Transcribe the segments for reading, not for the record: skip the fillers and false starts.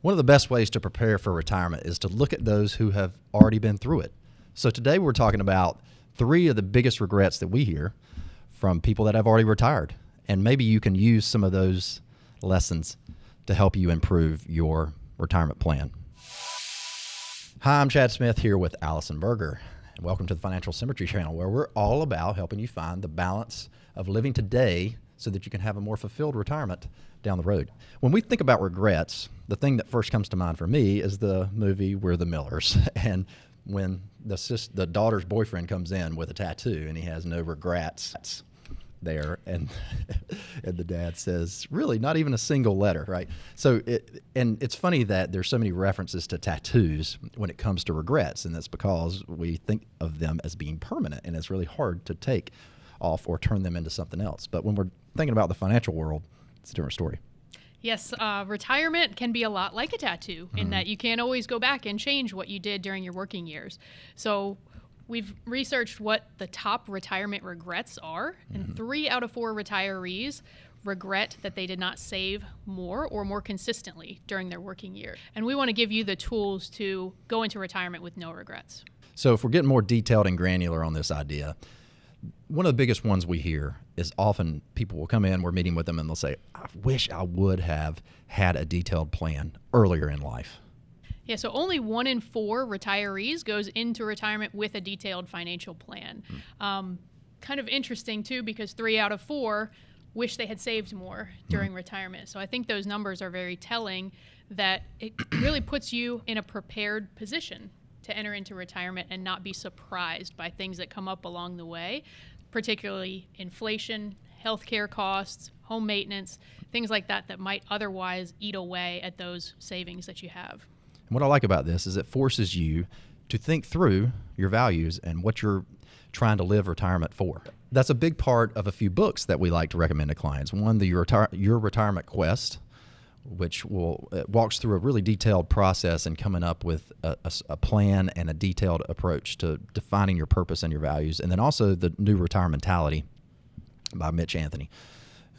One of the best ways to prepare for retirement is to look at those who have already been through it. So today we're talking about 3 of the biggest regrets that we hear from people that have already retired. And maybe you can use some of those lessons to help you improve your retirement plan. Hi, I'm Chad Smith here with Allison Berger. And welcome to the Financial Symmetry channel, where we're all about helping you find the balance of living today so that you can have a more fulfilled retirement down the road. When we think about regrets, the thing that first comes to mind for me is the movie We're the Millers. And when the daughter's boyfriend comes in with a tattoo and he has no regrets there, and and the dad says, really, not even a single letter, right? So it's funny that there's so many references to tattoos when it comes to regrets, and that's because we think of them as being permanent, and it's really hard to take off or turn them into something else. But when we're thinking about the financial world, it's a different story. Yes, retirement can be a lot like a tattoo in that you can't always go back and change what you did during your working years. So we've researched what the top retirement regrets are, and 3 out of 4 retirees regret that they did not save more or more consistently during their working year. And we want to give you the tools to go into retirement with no regrets. So if we're getting more detailed and granular on this idea, one of the biggest ones we hear is often people will come in, we're meeting with them, and they'll say, I wish I would have had a detailed plan earlier in life. Yeah, so only 1 in 4 retirees goes into retirement with a detailed financial plan. Kind of interesting, too, because 3 out of 4 wish they had saved more during retirement. So I think those numbers are very telling that it really puts you in a prepared position to enter into retirement and not be surprised by things that come up along the way, particularly inflation, healthcare costs, home maintenance, things like that that might otherwise eat away at those savings that you have. And what I like about this is it forces you to think through your values and what you're trying to live retirement for. That's a big part of a few books that we like to recommend to clients. One, Your Retirement Quest, which walks through a really detailed process and coming up with a plan and a detailed approach to defining your purpose and your values. And then also the New Retirement Mentality by Mitch Anthony,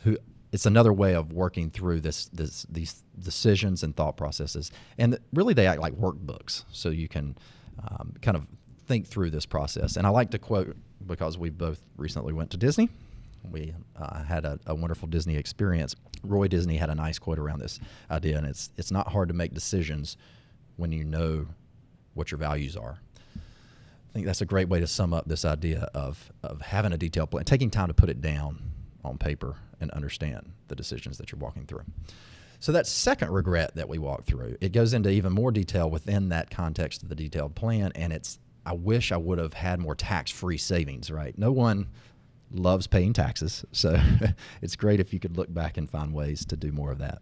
who it's another way of working through these decisions and thought processes. And really they act like workbooks, so you can kind of think through this process. And I like to quote, because we both recently went to Disney. We had a wonderful Disney experience. Roy Disney had a nice quote around this idea, and it's not hard to make decisions when you know what your values are. I think that's a great way to sum up this idea of having a detailed plan, taking time to put it down on paper and understand the decisions that you're walking through. So that second regret that we walk through, it goes into even more detail within that context of the detailed plan, and it's, I wish I would have had more tax-free savings, right? No one loves paying taxes, so it's great if you could look back and find ways to do more of that.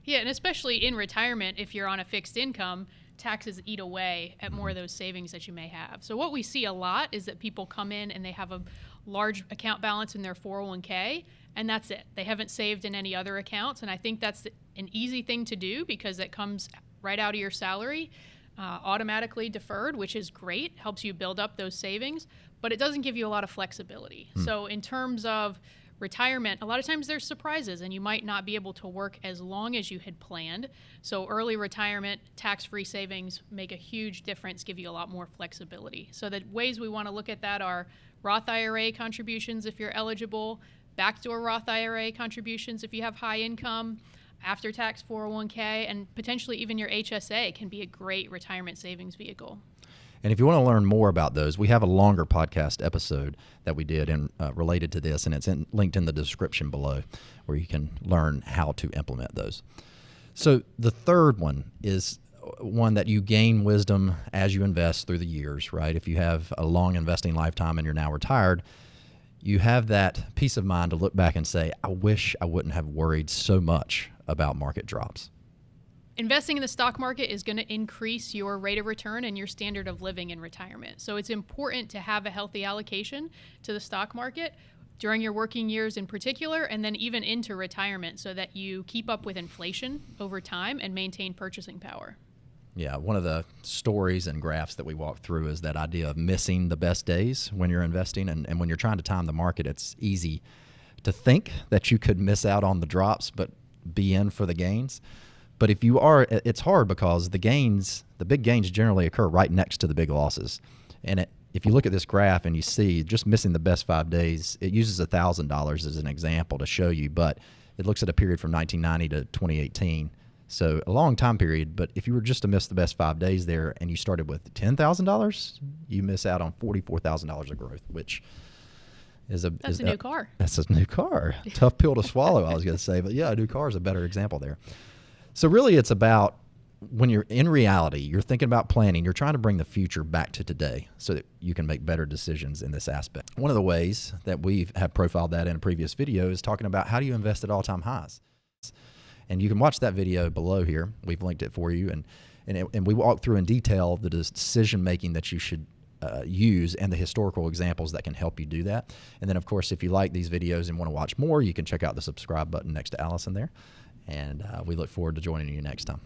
Yeah, and especially in retirement, if you're on a fixed income, taxes eat away at more of those savings that you may have. So what we see a lot is that people come in and they have a large account balance in their 401k, and that's it. They haven't saved in any other accounts, and I think that's an easy thing to do because it comes right out of your salary, automatically deferred, which is great, helps you build up those savings, but it doesn't give you a lot of flexibility. So in terms of retirement, a lot of times there's surprises, and you might not be able to work as long as you had planned. So early retirement, tax-free savings make a huge difference, give you a lot more flexibility. So the ways we want to look at that are Roth IRA contributions if you're eligible, backdoor Roth IRA contributions if you have high income, after-tax 401k, and potentially even your HSA can be a great retirement savings vehicle. And if you want to learn more about those, we have a longer podcast episode that we did and related to this, and it's linked in the description below where you can learn how to implement those. So the third one is one that you gain wisdom as you invest through the years, right? If you have a long investing lifetime and you're now retired, you have that peace of mind to look back and say, I wish I wouldn't have worried so much about market drops. Investing in the stock market is going to increase your rate of return and your standard of living in retirement. So it's important to have a healthy allocation to the stock market during your working years in particular, and then even into retirement so that you keep up with inflation over time and maintain purchasing power. Yeah, one of the stories and graphs that we walk through is that idea of missing the best days when you're investing. And when you're trying to time the market, it's easy to think that you could miss out on the drops but be in for the gains. But if you are, it's hard because the big gains generally occur right next to the big losses. And if you look at this graph and you see just missing the best 5 days, it uses $1,000 as an example to show you, but it looks at a period from 1990 to 2018. So a long time period, but if you were just to miss the best 5 days there and you started with $10,000, you miss out on $44,000 of growth, which is a new car. That's a new car. Tough pill to swallow, I was going to say, but yeah, a new car is a better example there. So really it's about when you're in reality, you're thinking about planning, you're trying to bring the future back to today so that you can make better decisions in this aspect. One of the ways that we have profiled that in a previous video is talking about how do you invest at all-time highs. And you can watch that video below here. We've linked it for you. And we walk through in detail the decision-making that you should use and the historical examples that can help you do that. And then, of course, if you like these videos and want to watch more, you can check out the subscribe button next to Allison there. And we look forward to joining you next time.